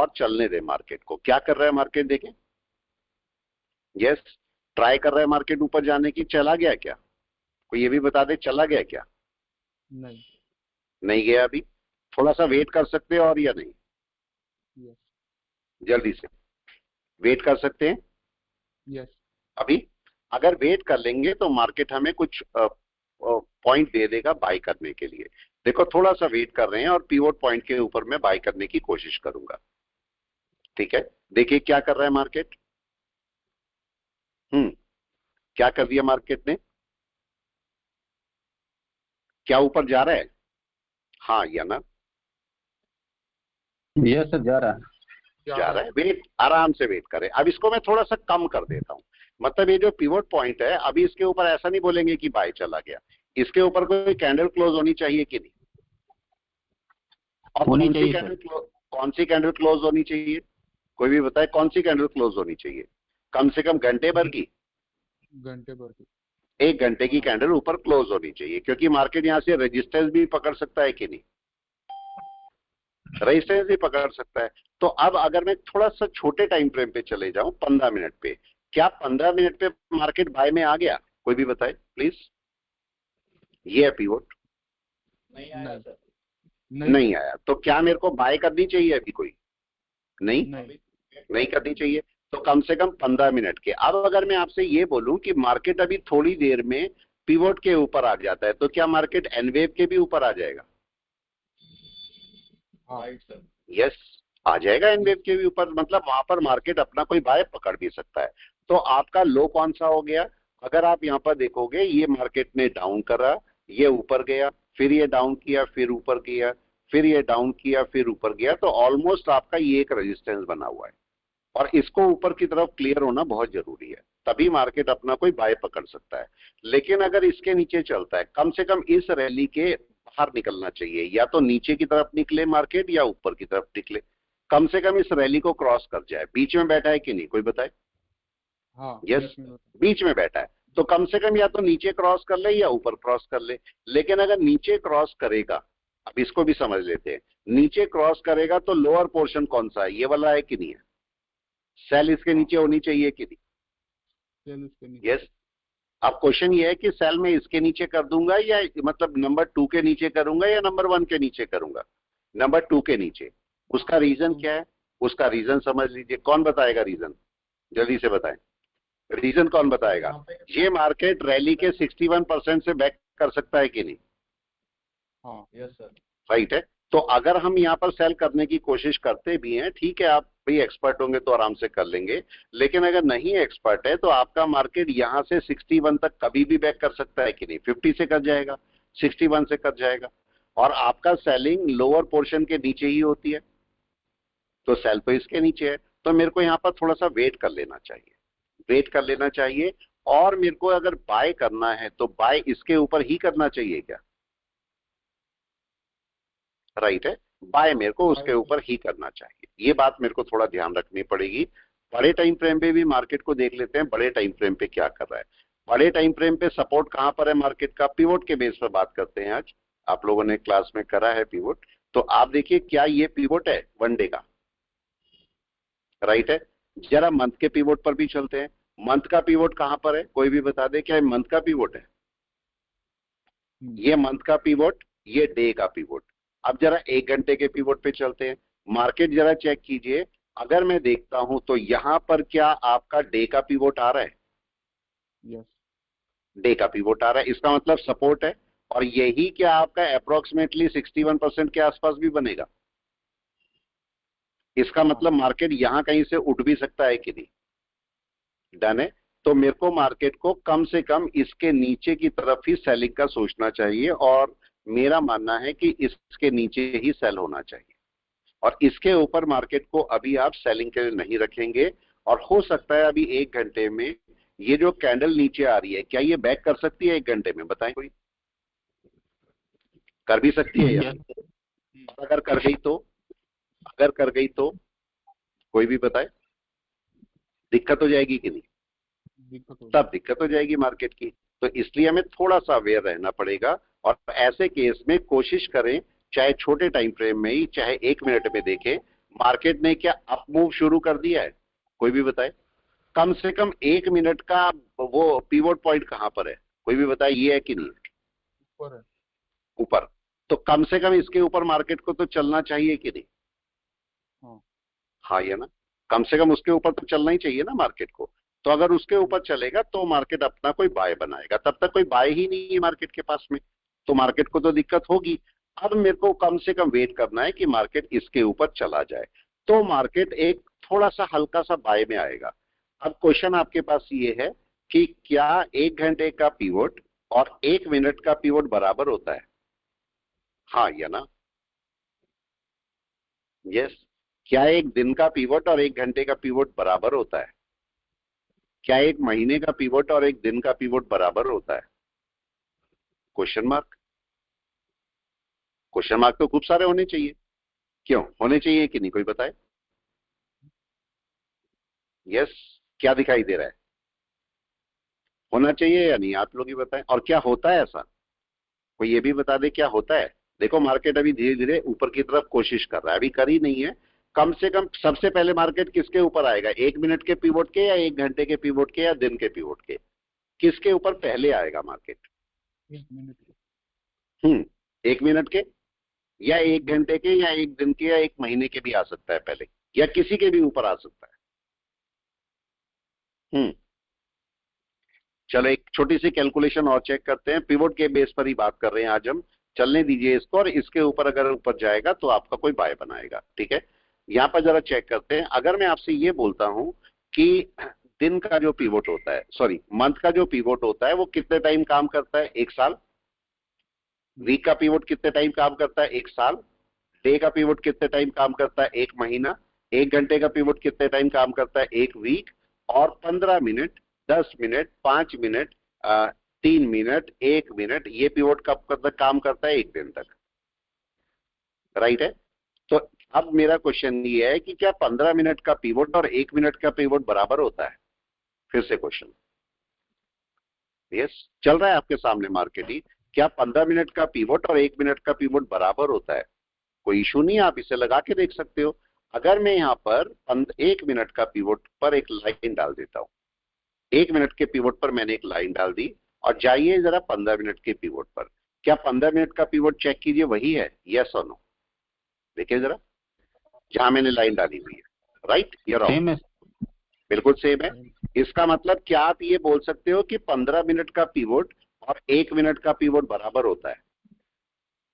और चलने दें मार्केट को। क्या कर रहा है मार्केट देखें। यस, ट्राई कर रहा है मार्केट ऊपर जाने की। चला गया क्या? कोई ये भी बता दे, चला गया क्या? नहीं। नहीं गया अभी। थोड़ा सा वेट कर सकते हैं और या नहीं? यस। जल्दी से वेट कर सकते हैं यस। अभी। अगर वेट कर लेंगे तो मार्केट हमें कुछ पॉइंट दे देगा बाय करने के लिए। देखो थोड़ा सा वेट कर रहे हैं और पिवोट पॉइंट के ऊपर मैं बाय करने की कोशिश करूंगा। ठीक है, देखिए क्या कर रहा है मार्केट। क्या कर दिया मार्केट ने? क्या ऊपर जा रहा है? हाँ या ना? यस सर, जा रहा है। जा रहा है। वेट, आराम से वेट करें। अब इसको मैं थोड़ा सा कम कर देता हूं। मतलब ये जो पिवोट पॉइंट है, अभी इसके ऊपर ऐसा नहीं बोलेंगे कि बाय चला गया। इसके ऊपर कोई कैंडल क्लोज होनी चाहिए कि नहीं? और होनी कौन सी चाहिए कैंडल सर। कौन सी कैंडल क्लोज होनी चाहिए? कोई भी बताए कौन सी कैंडल क्लोज होनी चाहिए? कम से कम घंटे भर की, घंटे भर की। 1 घंटे की कैंडल ऊपर क्लोज होनी चाहिए, क्योंकि मार्केट यहां से रेजिस्टेंस भी पकड़ सकता है कि नहीं? रेजिस्टेंस भी पकड़ सकता है। तो अब अगर मैं थोड़ा सा छोटे टाइम फ्रेम पे चले जाऊं, 15 मिनट पे, क्या 15 मिनट पे मार्केट बाय में आ गया? कोई भी बताए प्लीज। ये है पिवोट। नहीं आया सर। नहीं आया तो क्या मेरे को बाय करनी चाहिए अभी? कोई नहीं, नहीं करनी चाहिए। तो कम से कम 15 मिनट के। अब अगर मैं आपसे ये बोलूं कि मार्केट अभी थोड़ी देर में पिवोट के ऊपर आ जाता है, तो क्या मार्केट एनवेव के भी ऊपर आ जाएगा? यस, आ जाएगा एनवेव के भी ऊपर। मतलब वहां पर मार्केट अपना कोई बाय पकड़ भी सकता है। तो आपका लो कौन सा हो गया? अगर आप यहाँ पर देखोगे, ये मार्केट ने डाउन करा, ये ऊपर गया, फिर ये डाउन किया, फिर ऊपर गया, फिर ये डाउन किया, फिर ऊपर गया। तो ऑलमोस्ट आपका ये एक रेजिस्टेंस बना हुआ है, और इसको ऊपर की तरफ क्लियर होना बहुत जरूरी है, तभी मार्केट अपना कोई बाय पकड़ सकता है। लेकिन अगर इसके नीचे चलता है, कम से कम इस रैली के बाहर निकलना चाहिए। या तो नीचे की तरफ निकले मार्केट या ऊपर की तरफ निकले। कम से कम इस रैली को क्रॉस कर जाए। बीच में बैठा है कि नहीं, कोई बताए। हाँ, यस, बीच में बैठा है। तो कम से कम या तो नीचे क्रॉस कर ले या ऊपर क्रॉस कर ले। लेकिन अगर नीचे क्रॉस करेगा, अब इसको भी समझ लेते हैं, नीचे क्रॉस करेगा तो लोअर पोर्शन कौन सा है? ये वाला है कि नहीं है? सेल इसके नीचे होनी चाहिए कि नहीं? यस। अब क्वेश्चन ये है कि सेल में इसके नीचे कर दूंगा, या मतलब नंबर 2 के नीचे करूंगा, या नंबर 1 के नीचे करूंगा? नंबर 2 के नीचे। उसका रीजन क्या है? उसका रीजन समझ लीजिए। कौन बताएगा रीजन? जल्दी से बताएं, रीजन कौन बताएगा? ये मार्केट रैली के 61% से बैक कर सकता है कि नहीं? हाँ, यस सर। राइट है। तो अगर हम यहाँ पर सेल करने की कोशिश करते भी हैं, ठीक है, आप भी एक्सपर्ट होंगे तो आराम से कर लेंगे। लेकिन अगर नहीं एक्सपर्ट है, तो आपका मार्केट यहाँ से 61 तक कभी भी बैक कर सकता है कि नहीं? 50 से कर जाएगा, 61 से कर जाएगा, और आपका सेलिंग लोअर पोर्शन के नीचे ही होती है। तो सेल तो इसके नीचे है, तो मेरे को यहाँ पर थोड़ा सा वेट कर लेना चाहिए, वेट कर लेना चाहिए। और मेरे को अगर बाय करना है तो बाय इसके ऊपर ही करना चाहिए क्या? राइट है, बाय मेरे को उसके ऊपर ही करना चाहिए। ये बात मेरे को थोड़ा ध्यान रखनी पड़ेगी। बड़े टाइम फ्रेम पे भी मार्केट को देख लेते हैं, बड़े टाइम फ्रेम पे क्या कर रहा है। बड़े टाइम फ्रेम पे सपोर्ट कहां पर है मार्केट का? पिवोट के बेस पर बात करते हैं आज। आप लोगों ने क्लास में करा है पिवोट, तो आप देखिए क्या ये पिवोट है वन डे का? राइट है। जरा मंथ के पिवोट पर भी चलते हैं। मंथ का पिवोट कहां पर है? कोई भी बता दे क्या ये मंथ का पिवोट है? ये मंथ का पिवोट, ये डे का पिवोट। अब जरा 1 घंटे के पिवोट पे चलते हैं। मार्केट जरा चेक कीजिए। अगर मैं देखता हूं तो यहां पर क्या आपका डे का पिवोट आ रहा है? यस। डे का पिवोट आ रहा है, इसका मतलब सपोर्ट है। और यही क्या आपका अप्रोक्सीमेटली 61% के आसपास भी बनेगा? इसका मतलब मार्केट यहां कहीं से उठ भी सकता है कि नहीं? डन है। तो मेरे को मार्केट को कम से कम इसके नीचे की तरफ ही सेलिंग का सोचना चाहिए, और मेरा मानना है कि इसके नीचे ही सेल होना चाहिए। और इसके ऊपर मार्केट को अभी आप सेलिंग के लिए नहीं रखेंगे। और हो सकता है अभी 1 घंटे में ये जो कैंडल नीचे आ रही है, क्या ये बैक कर सकती है 1 घंटे में? बताएं कोई। कर भी सकती है यार। अगर कर गई तो, अगर कर गई तो कोई भी बताए, दिक्कत हो जाएगी कि नहीं? तब दिक्कत हो जाएगी मार्केट की। तो इसलिए हमें थोड़ा सा अवेयर रहना पड़ेगा। और ऐसे केस में कोशिश करें, चाहे छोटे टाइम फ्रेम में ही, चाहे 1 मिनट में देखें, मार्केट ने क्या अप मूव शुरू कर दिया है? कोई भी बताए। कम से कम 1 मिनट का वो पिवोट पॉइंट कहां पर है? कोई भी बताए, ये है कि नहीं? ऊपर है। ऊपर। तो कम से कम इसके ऊपर मार्केट को तो चलना चाहिए कि नहीं? हाँ हाँ, ये ना, कम से कम उसके ऊपर तो चलना ही चाहिए ना मार्केट को। तो अगर उसके ऊपर चलेगा तो मार्केट अपना कोई बाय बनाएगा, तब तक कोई बाय ही नहीं है मार्केट के पास में, तो मार्केट को तो दिक्कत होगी। अब मेरे को कम से कम वेट करना है कि मार्केट इसके ऊपर चला जाए, तो मार्केट एक थोड़ा सा हल्का सा बाय में आएगा। अब क्वेश्चन आपके पास ये है कि क्या 1 घंटे का पीवोट और 1 मिनट का पीवोट बराबर होता है? हाँ या ना? यस। क्या 1 दिन का पीवोट और 1 घंटे का पीवोट बराबर होता है? क्या 1 महीने का पीवोट और 1 दिन का पीवोट बराबर होता है? Question mark. क्वेश्चन मार्क तो खूब सारे होने चाहिए। क्यों होने चाहिए कि नहीं, कोई बताए? यस। क्या दिखाई दे रहा है? होना चाहिए या नहीं, आप लोग ही बताएं। और क्या होता है ऐसा? कोई ये भी बता दे क्या होता है। देखो मार्केट अभी धीरे धीरे ऊपर की तरफ कोशिश कर रहा है, अभी कर ही नहीं है। कम से कम सबसे पहले मार्केट किसके ऊपर आएगा? 1 मिनट के पीवोट के, या 1 घंटे के पीवोट के, या दिन के पीवोट के? किसके ऊपर पहले आएगा मार्केट? 1 मिनट के। 1 मिनट के, या 1 घंटे के, या 1 दिन के, या 1 महीने के भी आ सकता है पहले, या किसी के भी ऊपर आ सकता है। चलो एक छोटी सी कैलकुलेशन और चेक करते हैं, पिवोट के बेस पर ही बात कर रहे हैं आज हम। चलने दीजिए इसको, और इसके ऊपर अगर ऊपर जाएगा तो आपका कोई बाय बनाएगा, ठीक है। यहां पर जरा चेक करते हैं। अगर मैं आपसे ये बोलता हूं कि दिन का जो पिवोट होता है, सॉरी मंथ का जो पिवोट होता है, वो कितने टाइम काम करता है? 1 साल। वीक का पिवोट कितने टाइम काम करता है? 1 साल। डे का पिवोट कितने टाइम काम करता है? 1 महीना। 1 घंटे का पिवोट कितने टाइम काम करता है? 1 वीक। और 15 minute, 10 minute, 5 minute, 3 minute, 1 minute, ये पिवोट कब तक काम करता है? 1 दिन तक। राइट है। तो अब मेरा क्वेश्चन ये है कि क्या 15 मिनट का पिवोट और 1 मिनट का पिवोट बराबर होता है? फिर से क्वेश्चन। यस। चल रहा है आपके सामने मार्केट ही। क्या 15 मिनट का पिवोट और 1 मिनट का पिवोट बराबर होता है? कोई इशू नहीं है, आप इसे लगा के देख सकते हो। अगर मैं यहाँ पर 1 मिनट का पिवोट पर एक लाइन डाल देता हूं, 1 मिनट के पिवोट पर मैंने एक लाइन डाल दी, और जाइए जरा 15 मिनट के पिवोट पर। क्या 15 मिनट का पिवोट चेक कीजिए, वही है? यस और नो? देखिए जरा, जहां मैंने लाइन डाली हुई है, राइट या रॉन्ग? सेम है। बिल्कुल सेम है। इसका मतलब क्या आप ये बोल सकते हो कि 15 मिनट का पिवोट और 1 मिनट का पिवोट बराबर होता है?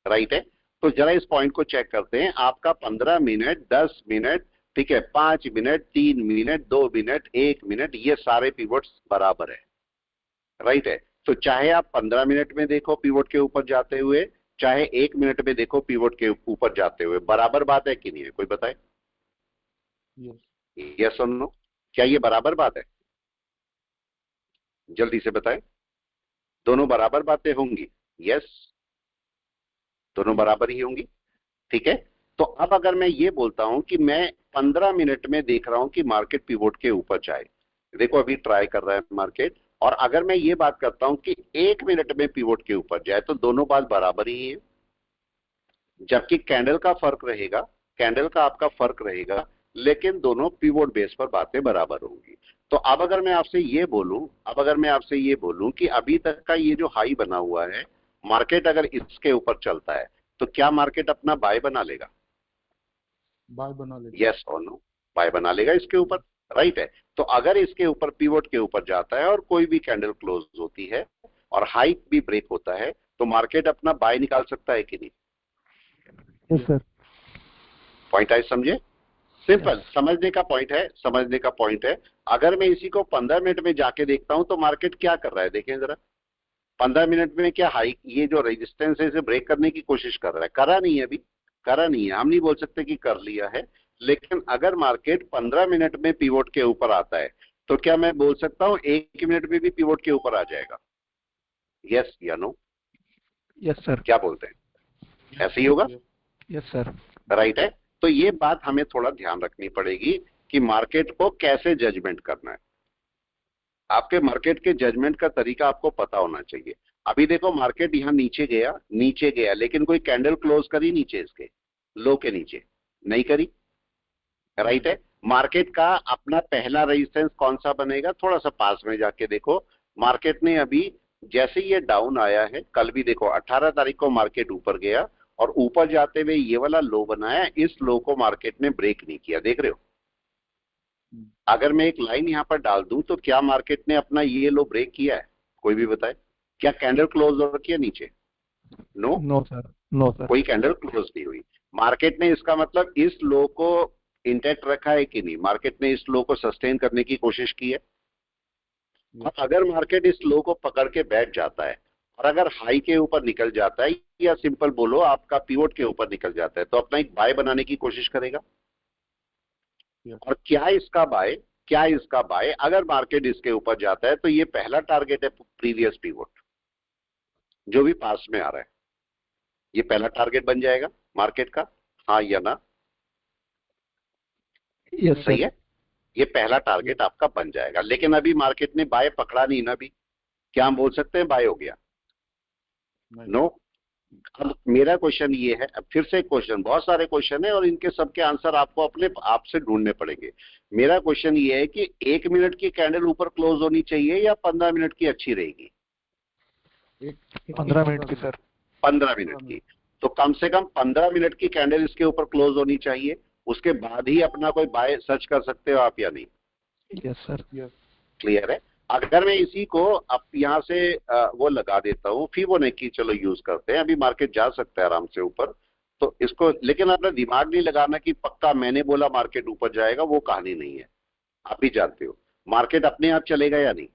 राइट है। तो जरा इस पॉइंट को चेक करते हैं। आपका 15 मिनट, 10 मिनट, ठीक है, 5 मिनट, 3 मिनट, 2 मिनट, 1 मिनट, ये सारे पिवोट्स बराबर है। राइट है। तो चाहे आप 15 मिनट में देखो पिवोट के ऊपर जाते हुए, चाहे 1 मिनट में देखो पिवोट के ऊपर जाते हुए, बराबर बात है कि नहीं है, कोई बताए? यस और नो? क्या ये बराबर बात है? जल्दी से बताएं। दोनों बराबर बातें होंगी? यस, दोनों बराबर ही होंगी। ठीक है। तो अब अगर मैं ये बोलता हूं कि मैं 15 मिनट में देख रहा हूं कि मार्केट पिवोट के ऊपर जाए, देखो अभी ट्राई कर रहा है मार्केट, और अगर मैं ये बात करता हूं कि 1 मिनट में पिवोट के ऊपर जाए, तो दोनों बात बराबर ही है। जबकि कैंडल का फर्क रहेगा, कैंडल का आपका फर्क रहेगा, लेकिन दोनों पिवोट बेस पर बातें बराबर होंगी। तो अब अगर मैं आपसे ये बोलूं, अब अगर मैं आपसे ये बोलूं कि अभी तक का ये जो हाई बना हुआ है, मार्केट अगर इसके ऊपर चलता है, तो क्या मार्केट अपना बाय बना लेगा? बाय बना लेगा। यस और नो? बाय बना लेगा इसके ऊपर। राइट है। तो अगर इसके ऊपर पिवोट के ऊपर जाता है और कोई भी कैंडल क्लोज होती है और हाई भी ब्रेक होता है, तो मार्केट अपना बाय निकाल सकता है कि नहीं? Yes sir. पॉइंट आई समझे? सिंपल समझने का पॉइंट है, समझने का पॉइंट है। अगर मैं इसी को 15 मिनट में जाके देखता हूं तो मार्केट क्या कर रहा है, देखें जरा। 15 मिनट में क्या हाई, ये जो रेजिस्टेंस है इसे ब्रेक करने की कोशिश कर रहा है? करा नहीं है अभी, करा नहीं है। हम नहीं बोल सकते कि कर लिया है, लेकिन अगर मार्केट 15 मिनट में पिवोट के ऊपर आता है, तो क्या मैं बोल सकता हूं 1 मिनट में भी पिवोट के ऊपर आ जाएगा? यस या नो? Yes sir. क्या बोलते हैं, ऐसे ही होगा? Yes sir. राइट है। तो ये बात हमें थोड़ा ध्यान रखनी पड़ेगी कि मार्केट को कैसे जजमेंट करना है। आपके मार्केट के जजमेंट का तरीका आपको पता होना चाहिए। अभी देखो मार्केट यहां नीचे गया, नीचे गया, लेकिन कोई कैंडल क्लोज करी नीचे, इसके लो के नीचे नहीं करी। राइट है। मार्केट का अपना पहला रेजिस्टेंस कौन सा बनेगा, थोड़ा सा पास में जाके देखो। मार्केट ने अभी जैसे ये डाउन आया है, कल भी देखो 18 तारीख को मार्केट ऊपर गया और ऊपर जाते हुए ये वाला लो बनाया, इस लो को मार्केट ने ब्रेक नहीं किया, देख रहे हो। अगर मैं एक लाइन यहां पर डाल दूं तो क्या मार्केट ने अपना ये लो ब्रेक किया है, कोई भी बताए। क्या कैंडल क्लोज हो रखी है नीचे? No no sir, no sir. कोई कैंडल क्लोज नहीं हुई। मार्केट ने इसका मतलब इस लो को इंटैक्ट रखा है कि नहीं, मार्केट ने इस लो को सस्टेन करने की कोशिश की है। और अगर मार्केट इस लो को पकड़ के बैठ जाता है और अगर हाई के ऊपर निकल जाता है, या सिंपल बोलो आपका पिवोट के ऊपर निकल जाता है, तो अपना एक बाय बनाने की कोशिश करेगा। और क्या इसका बाय अगर मार्केट इसके ऊपर जाता है तो ये पहला टारगेट है प्रीवियस पिवोट जो भी पास में आ रहा है, ये पहला टारगेट बन जाएगा मार्केट का, हाँ या ना? यस सही सर। है, ये पहला टारगेट आपका बन जाएगा। लेकिन अभी मार्केट ने बाय पकड़ा नहीं ना अभी, क्या हम बोल सकते हैं बाय हो गया? नो। अब मेरा क्वेश्चन ये है, अब फिर से क्वेश्चन, बहुत सारे क्वेश्चन है और इनके सबके आंसर आपको अपने आप से ढूंढने पड़ेंगे। मेरा क्वेश्चन ये है कि 1 मिनट की कैंडल ऊपर क्लोज होनी चाहिए या 15 मिनट की अच्छी रहेगी? 15 मिनट की सर। 15 मिनट की। तो कम से कम 15 मिनट की कैंडल इसके ऊपर क्लोज होनी चाहिए, उसके बाद ही अपना कोई बाय सर्च कर सकते हो आप या नहीं? Yes sir. क्लियर है। अगर मैं इसी को अब यहां से वो लगा देता हूं, फिबोनाची चलो यूज करते हैं, अभी मार्केट जा सकता है आराम से ऊपर, तो इसको, लेकिन अपना दिमाग नहीं लगाना कि पक्का मैंने बोला मार्केट ऊपर जाएगा, वो कहानी नहीं है। आप भी जानते हो मार्केट अपने आप चलेगा या नहीं,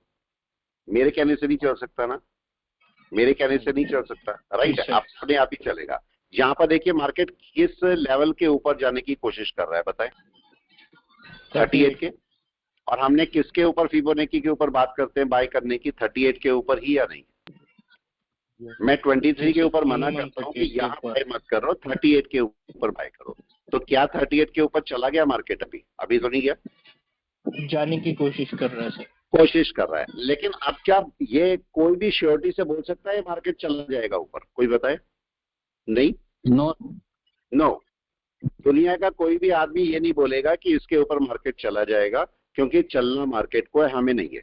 मेरे कहने से नहीं चल सकता ना, मेरे कहने से नहीं चल सकता, राइट है, अपने आप ही चलेगा। यहाँ पर देखिए मार्केट किस लेवल के ऊपर जाने की कोशिश कर रहा है बताएं, 38 के। और हमने किसके ऊपर फिबोनाची के ऊपर बात करते हैं बाय करने की, 38 के ऊपर ही या नहीं? मैं 23 के ऊपर मना करता हूँ कि यहाँ बाय मत करो, 38 के ऊपर बाय करो। तो क्या 38 के ऊपर चला गया मार्केट? अभी तो नहीं गया, जाने की कोशिश कर रहा है सर, कोशिश कर रहा है। लेकिन अब क्या ये कोई भी श्योरिटी से बोल सकता है मार्केट चला जाएगा ऊपर, कोई बताए? नहीं, नो। दुनिया का कोई भी आदमी ये नहीं बोलेगा कि इसके ऊपर मार्केट चला जाएगा, क्योंकि चलना मार्केट को है, हमें नहीं है।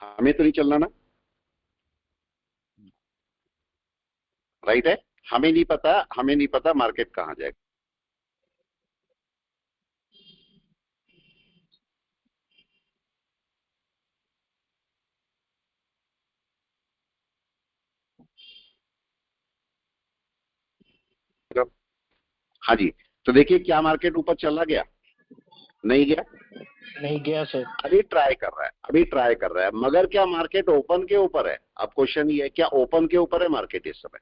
हमें तो नहीं चलना ना, राइट है। हमें नहीं पता मार्केट कहां जाएगा। हाँ जी, तो देखिए क्या मार्केट ऊपर चला गया? नहीं गया, नहीं गया सर, अभी ट्राई कर रहा है। मगर क्या मार्केट ओपन के ऊपर है? अब क्वेश्चन ये है, क्या ओपन के ऊपर है मार्केट इस समय?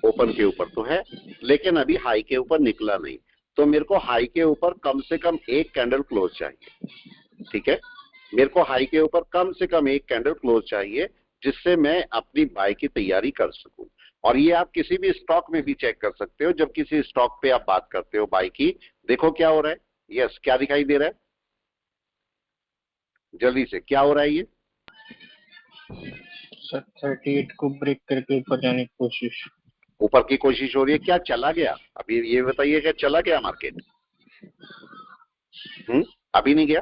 ओपन के ऊपर तो है, लेकिन अभी हाई के ऊपर निकला नहीं। तो मेरे को हाई के ऊपर कम से कम एक कैंडल क्लोज चाहिए, ठीक है। मेरे को हाई के ऊपर कम से कम एक कैंडल क्लोज चाहिए, जिससे मैं अपनी बाय की तैयारी कर सकूं। और ये आप किसी भी स्टॉक में भी चेक कर सकते हो, जब किसी स्टॉक पे आप बात करते हो बाय की, देखो क्या हो रहा है। यस, क्या दिखाई दे रहा है जल्दी से, क्या हो रहा है? ये सर 38 को ब्रेक करके ऊपर जाने की कोशिश, ऊपर की कोशिश हो रही है। क्या चला गया? अभी ये बताइए, क्या चला गया मार्केट? अभी नहीं गया,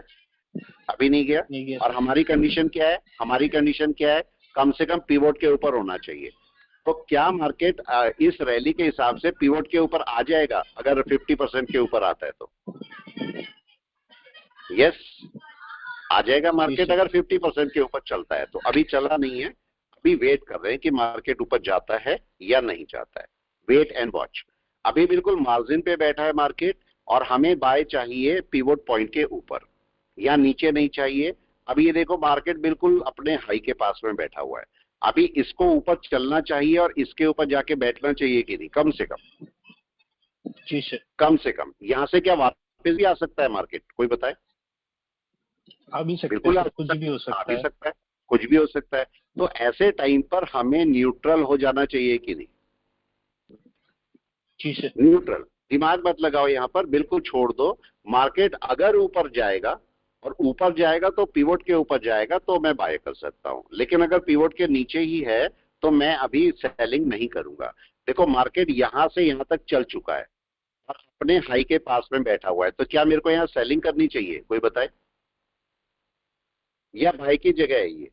अभी नहीं गया। और हमारी कंडीशन क्या है? हमारी कंडीशन क्या है? कम से कम पिवोट के ऊपर होना चाहिए। तो क्या मार्केट इस रैली के हिसाब से पिवोट के ऊपर आ जाएगा अगर 50% के ऊपर आता है तो? यस, आ जाएगा मार्केट अगर 50% के ऊपर चलता है तो। अभी चला नहीं है, अभी वेट कर रहे हैं कि मार्केट ऊपर जाता है या नहीं जाता है। Wait and watch. अभी बिल्कुल मार्जिन पे बैठा है मार्केट, और हमें बाय चाहिए पिवोट पॉइंट के ऊपर, या नीचे नहीं चाहिए। अभी ये देखो मार्केट बिल्कुल अपने हाई के पास में बैठा हुआ है, अभी इसको ऊपर चलना चाहिए और इसके ऊपर जाके बैठना चाहिए कि नहीं? कम से कम, जी सर, कम से कम यहां से क्या वापस भी आ सकता है मार्केट, कोई बताए? आ भी सकता बिल्कुल है, कुछ भी हो सकता है, कुछ भी हो सकता है। तो ऐसे टाइम पर हमें न्यूट्रल हो जाना चाहिए कि नहीं? जी सर, न्यूट्रल। दिमाग मत लगाओ यहाँ पर, बिल्कुल छोड़ दो। मार्केट अगर ऊपर जाएगा, और ऊपर जाएगा तो पिवोट के ऊपर जाएगा तो मैं बाय कर सकता हूं, लेकिन अगर पिवोट के नीचे ही है तो मैं अभी सेलिंग नहीं करूंगा। देखो मार्केट यहां से यहां तक चल चुका है और अपने हाई के पास में बैठा हुआ है, तो क्या मेरे को यहाँ सेलिंग करनी चाहिए? कोई बताए, या बाय की जगह है ये?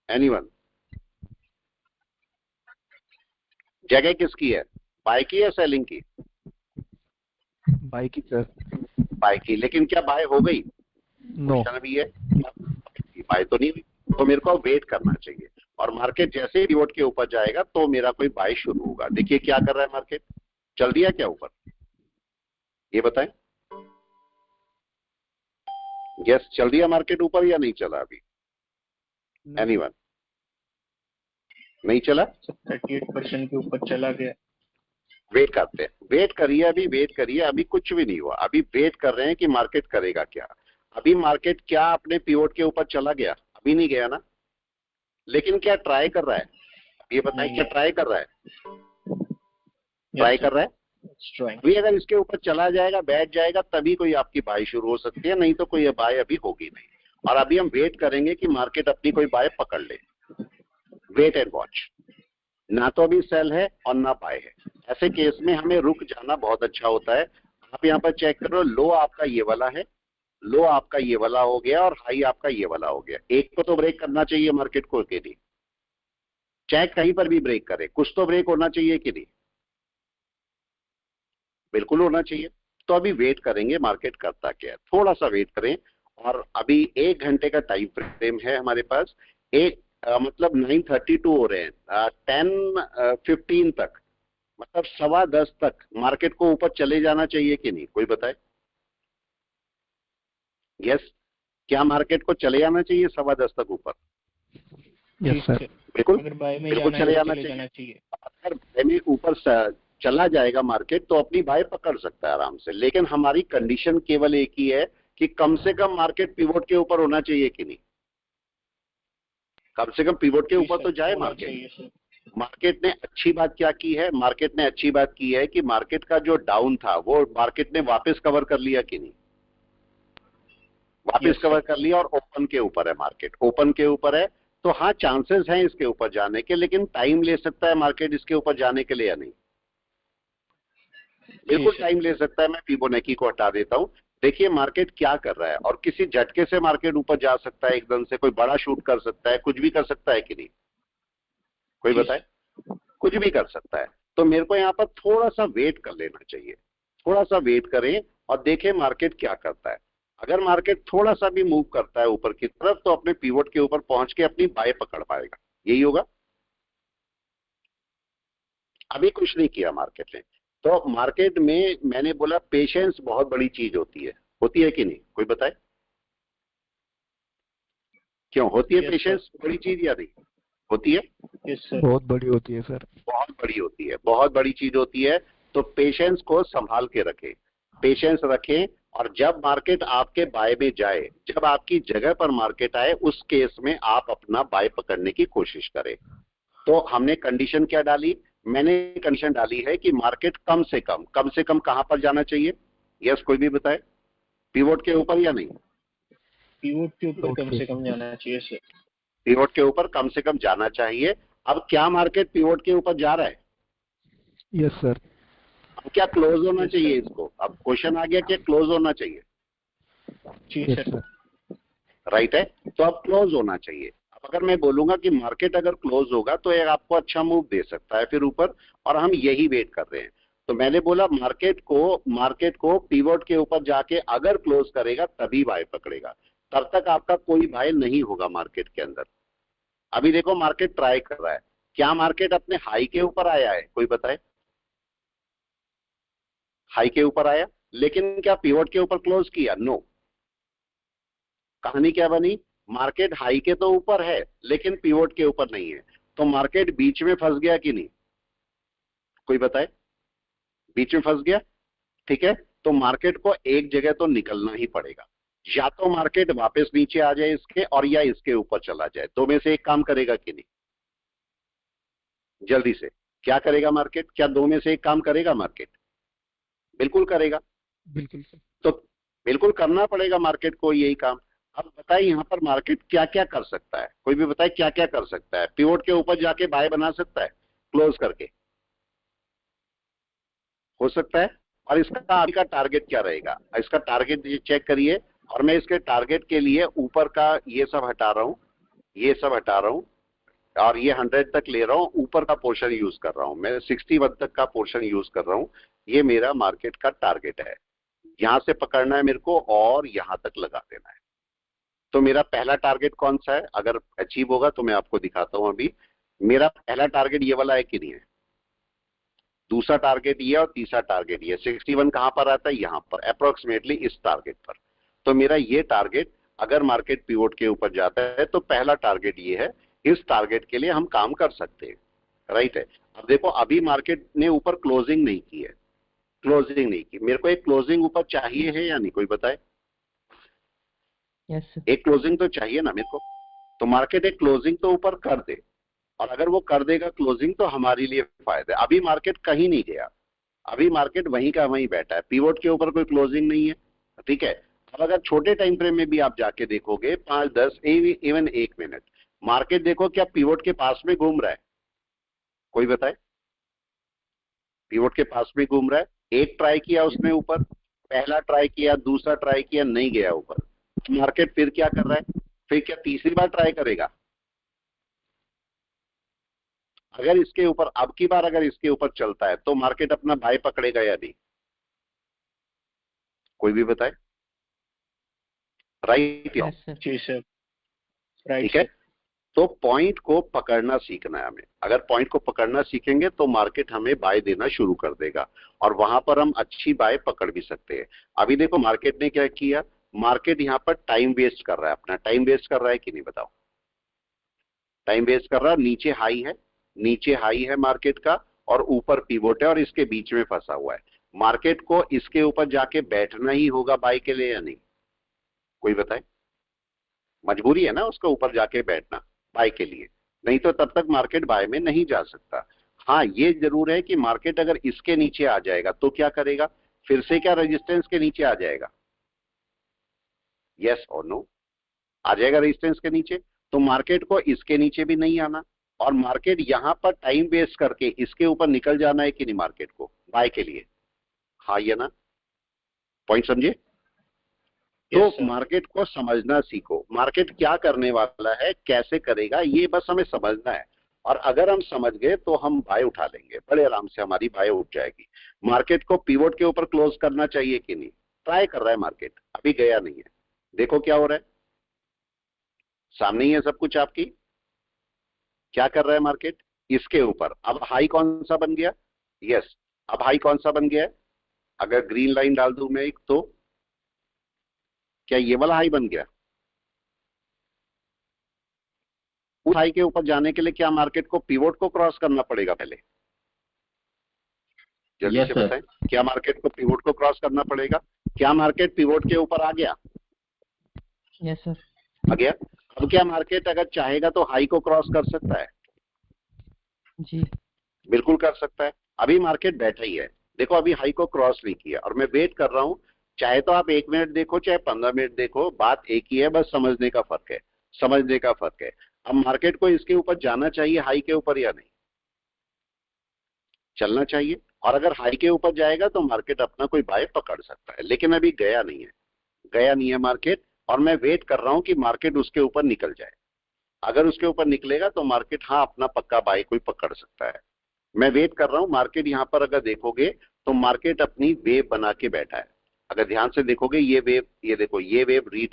एनीवन? जगह किसकी है, बाय की या सेलिंग की? बाय की सर। बाय की, लेकिन क्या बाय हो गई? नो। क्वेश्चन अभी है, बाय तो नहीं हुई, तो मेरे को वेट करना चाहिए। और मार्केट जैसे ही पिवोट के ऊपर जाएगा तो मेरा कोई बाय शुरू होगा। देखिए क्या कर रहा है मार्केट, चल दिया क्या ऊपर? ये बताएं। यस, चल दिया मार्केट ऊपर या नहीं चला अभी? एनीवन? नहीं चला? 38% के ऊपर चला गया। वेट करते हैं, वेट करिए, अभी वेट करिए, अभी कुछ भी नहीं हुआ, अभी वेट कर रहे हैं कि मार्केट करेगा क्या। अभी मार्केट क्या अपने पिवोट के ऊपर चला गया? अभी नहीं गया ना, लेकिन क्या ट्राई कर रहा है? ये बताएं, क्या ट्राई कर रहा है? ट्राई कर रहा है। अभी अगर इसके ऊपर चला जाएगा, बैठ जाएगा, तभी कोई आपकी बाय शुरू हो सकती है, नहीं तो कोई बाय अभी होगी नहीं। और अभी हम वेट करेंगे कि मार्केट अपनी कोई बाय पकड़ ले। वेट एंड वॉच, ना तो अभी सेल है और ना बाय है। ऐसे केस में हमें रुक जाना बहुत अच्छा होता है। आप यहाँ पर चेक करो, लो आपका ये वाला है, लो आपका ये वाला हो गया और हाई आपका ये वाला हो गया। एक को तो ब्रेक करना चाहिए मार्केट को कि नहीं? चाहे कहीं पर भी ब्रेक करे, कुछ तो ब्रेक होना चाहिए कि नहीं? बिल्कुल होना चाहिए। तो अभी वेट करेंगे मार्केट करता क्या है, थोड़ा सा वेट करें। और अभी 1 घंटे का टाइम फ्रेम है हमारे पास। एक मतलब 9:32 हो रहे हैं, 10:15 तक, मतलब 10:15 तक मार्केट को ऊपर चले जाना चाहिए कि नहीं? कोई बताए। यस, क्या मार्केट को चले जाना चाहिए 10:15 तक ऊपर? Yes sir. बिल्कुल, अगर बाय में बिल्कुल चले जाना चाहिए। अगर बाय में ऊपर चला जाएगा मार्केट तो अपनी बाय पकड़ सकता है आराम से, लेकिन हमारी कंडीशन केवल एक ही है कि कम से कम मार्केट पिवोट के ऊपर होना चाहिए कि नहीं? कम से कम पिवोट के ऊपर तो जाए मार्केट। मार्केट ने अच्छी बात क्या की है, मार्केट ने अच्छी बात की है कि मार्केट का जो डाउन था वो मार्केट ने वापस कवर कर लिया कि नहीं? वापस कवर कर लिया और ओपन के ऊपर है मार्केट, ओपन के ऊपर है। तो हाँ, चांसेस हैं इसके ऊपर जाने के, लेकिन टाइम ले सकता है मार्केट इसके ऊपर जाने के लिए या नहीं? बिल्कुल टाइम ले सकता है। मैं फिबोनाची को हटा देता हूं। देखिए मार्केट क्या कर रहा है, और किसी झटके से मार्केट ऊपर जा सकता है, एकदम से कोई बड़ा शूट कर सकता है, कुछ भी कर सकता है कि नहीं? कोई बताए, कुछ भी कर सकता है। तो मेरे को यहाँ पर थोड़ा सा वेट कर लेना चाहिए, थोड़ा सा वेट करें और देखें मार्केट क्या करता है। अगर मार्केट थोड़ा सा भी मूव करता है ऊपर की तरफ तो अपने पिवोट के ऊपर पहुंच के अपनी बाय पकड़ पाएगा, यही होगा। अभी कुछ नहीं किया मार्केट ने। तो मार्केट में मैंने बोला पेशेंस बहुत बड़ी चीज होती है कि नहीं? कोई बताए, क्यों होती है पेशेंस बड़ी चीज या नहीं होती है? बहुत बड़ी होती है सर। बहुत बड़ी होती है, बहुत बड़ी चीज होती है। तो पेशेंस को संभाल के रखें, पेशेंस रखें। और जब मार्केट आपके बाय में जाए, जब आपकी जगह पर मार्केट आए, उस केस में आप अपना बाय पकड़ने की कोशिश करें। तो हमने कंडीशन क्या डाली? मैंने कंडीशन डाली है कि मार्केट कम से कम कहां पर जाना चाहिए? यस, कोई भी बताए, पिवोट के ऊपर या नहीं? पिवोट के ऊपर कम से कम जाना चाहिए सर। पिवोट के ऊपर कम से कम जाना चाहिए। अब क्या मार्केट पिवोट के ऊपर जा रहा है? Yes sir. अब क्या क्लोज होना चाहिए इसको? अब क्वेश्चन आ गया, क्या क्लोज होना चाहिए? जी सर। राइट है, तो अब क्लोज होना चाहिए। अब अगर मैं बोलूंगा कि मार्केट अगर क्लोज होगा तो एक आपको अच्छा मूव दे सकता है फिर ऊपर, और हम यही वेट कर रहे हैं। तो मैंने बोला मार्केट को पिवोट के ऊपर जाके अगर क्लोज करेगा तभी बाय पकड़ेगा, तब तक आपका कोई बाय नहीं होगा मार्केट के अंदर। अभी देखो मार्केट ट्राई कर रहा है, क्या मार्केट अपने हाई के ऊपर आया है? कोई बताए, हाई के ऊपर आया, लेकिन क्या पिवोट के ऊपर क्लोज किया? नो। कहानी क्या बनी? मार्केट हाई के तो ऊपर है लेकिन पिवोट के ऊपर नहीं है। तो मार्केट बीच में फंस गया कि नहीं? कोई बताए, बीच में फंस गया। ठीक है, तो मार्केट को एक जगह तो निकलना ही पड़ेगा। या तो मार्केट वापस नीचे आ जाए इसके, और या इसके ऊपर चला जाए, दो में से एक काम करेगा कि नहीं? जल्दी से क्या करेगा मार्केट? क्या दो में से एक काम करेगा मार्केट? बिल्कुल करेगा। बिल्कुल सर। तो बिल्कुल करना पड़ेगा मार्केट को यही काम। अब बताइए यहाँ पर मार्केट क्या क्या कर सकता है? कोई भी बताए क्या क्या कर सकता है? पिवोट के ऊपर जाके बाय बना सकता है क्लोज करके, हो सकता है। और इसका अभी का टारगेट क्या रहेगा, इसका टारगेट चेक करिए। और मैं इसके टारगेट के लिए ऊपर का ये सब हटा रहा हूं, ये सब हटा रहा हूं, और ये 100 तक ले रहा हूं, ऊपर का पोर्शन यूज कर रहा हूं, मैं 61 तक का पोर्शन यूज कर रहा हूं। ये मेरा मार्केट का टारगेट है, यहां से पकड़ना है मेरे को और यहां तक लगा देना है। तो मेरा पहला टारगेट कौन सा है, अगर अचीव होगा तो मैं आपको दिखाता हूं। अभी मेरा पहला टारगेट ये वाला है कि नहीं है, दूसरा टारगेट ये और तीसरा टारगेट ये। 61 कहां पर आता है, यहां पर अप्रोक्सीमेटली इस टारगेट पर। तो मेरा ये टारगेट अगर मार्केट पिवोट के ऊपर जाता है तो पहला टारगेट ये है, इस टारगेट के लिए हम काम कर सकते हैं, राइट है। अब देखो अभी मार्केट ने ऊपर क्लोजिंग नहीं की है, क्लोजिंग नहीं की, मेरे को एक क्लोजिंग ऊपर चाहिए है या नहीं, कोई बताए। Yes sir. एक क्लोजिंग तो चाहिए ना मेरे को, तो मार्केट एक क्लोजिंग तो ऊपर कर दे, और अगर वो कर देगा क्लोजिंग तो हमारे लिए फायदा है। अभी मार्केट कहीं नहीं गया, अभी मार्केट वहीं का वहीं बैठा है, पिवोट के ऊपर कोई क्लोजिंग नहीं है, ठीक है। अब अगर छोटे टाइम फ्रेम में भी आप जाके देखोगे 5, 10, इवन 1 मिनट, मार्केट देखो क्या पिवोट के पास में घूम रहा है, कोई बताए। पिवोट के पास में घूम रहा है, एक ट्राई किया उसने ऊपर, पहला ट्राई किया, दूसरा ट्राई किया, नहीं गया ऊपर। मार्केट फिर क्या कर रहा है, फिर क्या तीसरी बार ट्राई करेगा। अगर इसके ऊपर अब की बार अगर इसके ऊपर चलता है तो मार्केट अपना बाय पकड़ेगा या नहीं, कोई भी बताए। राइट या यस सर। जी सर, राइट ठीक है। सर। तो पॉइंट को पकड़ना सीखना है हमें, अगर पॉइंट को पकड़ना सीखेंगे तो मार्केट हमें बाय देना शुरू कर देगा, और वहां पर हम अच्छी बाय पकड़ भी सकते हैं। अभी देखो मार्केट ने क्या किया, मार्केट यहां पर टाइम वेस्ट कर रहा है, अपना टाइम वेस्ट कर रहा है कि नहीं बताओ। टाइम वेस्ट कर रहा है, नीचे हाई है, नीचे हाई है मार्केट का, और ऊपर पिवोट है और इसके बीच में फंसा हुआ है। मार्केट को इसके ऊपर जाके बैठना ही होगा बाय के लिए या नहीं, कोई बताए। मजबूरी है ना उसको ऊपर जाके बैठना बाय के लिए, नहीं तो तब तक मार्केट बाय में नहीं जा सकता। हाँ ये जरूर है कि मार्केट अगर इसके नीचे आ जाएगा तो क्या करेगा, फिर से क्या रेजिस्टेंस के नीचे आ जाएगा, यस और नो, आ जाएगा रेजिस्टेंस के नीचे। तो मार्केट को इसके नीचे भी नहीं आना, और मार्केट यहां पर टाइम वेस्ट करके इसके ऊपर निकल जाना है कि नहीं मार्केट को बाय के लिए। हाँ ये ना, पॉइंट समझे। Yes, तो sir. मार्केट को समझना सीखो, मार्केट क्या करने वाला है, कैसे करेगा, ये बस हमें समझना है। और अगर हम समझ गए तो हम बाय उठा लेंगे, बड़े आराम से हमारी बाय उठ जाएगी। मार्केट को पिवोट के ऊपर क्लोज करना चाहिए कि नहीं, ट्राई कर रहा है मार्केट, अभी गया नहीं है। देखो क्या हो रहा है, सामने ही है सब कुछ आपकी। क्या कर रहा है मार्केट, इसके ऊपर। अब हाई कौन सा बन गया, यस, अब हाई कौन सा बन गया है, अगर ग्रीन लाइन डाल दूं मैं एक, तो क्या ये वाला हाई बन गया। उस हाई के ऊपर जाने के लिए क्या मार्केट को पिवोट को क्रॉस करना पड़ेगा पहले, जल्दी Yes, से sir. बताएं। क्या मार्केट को पिवोट को क्रॉस करना पड़ेगा, क्या मार्केट पिवोट के ऊपर आ गया, यस सर। आ गया। अब क्या मार्केट अगर चाहेगा तो हाई को क्रॉस कर सकता है, जी। बिल्कुल कर सकता है। अभी मार्केट बैठा ही है, देखो अभी हाई को क्रॉस नहीं किया, और मैं वेट कर रहा हूं। चाहे तो आप 1 मिनट देखो चाहे 15 मिनट देखो, बात एक ही है, बस समझने का फर्क है, समझने का फर्क है। अब मार्केट को इसके ऊपर जाना चाहिए हाई के ऊपर या नहीं, चलना चाहिए। और अगर हाई के ऊपर जाएगा तो मार्केट अपना कोई बाय पकड़ सकता है, लेकिन अभी गया नहीं है, गया नहीं है मार्केट। और मैं वेट कर रहा हूं कि मार्केट उसके ऊपर निकल जाए, अगर उसके ऊपर निकलेगा तो मार्केट हाँ अपना पक्का बाय कोई पकड़ सकता है। मैं वेट कर रहा हूं। मार्केट यहां पर अगर देखोगे तो मार्केट अपनी वेव बना के बैठा है, अगर ध्यान से देखोगे ये वेव, ये देखो ये वेव रीट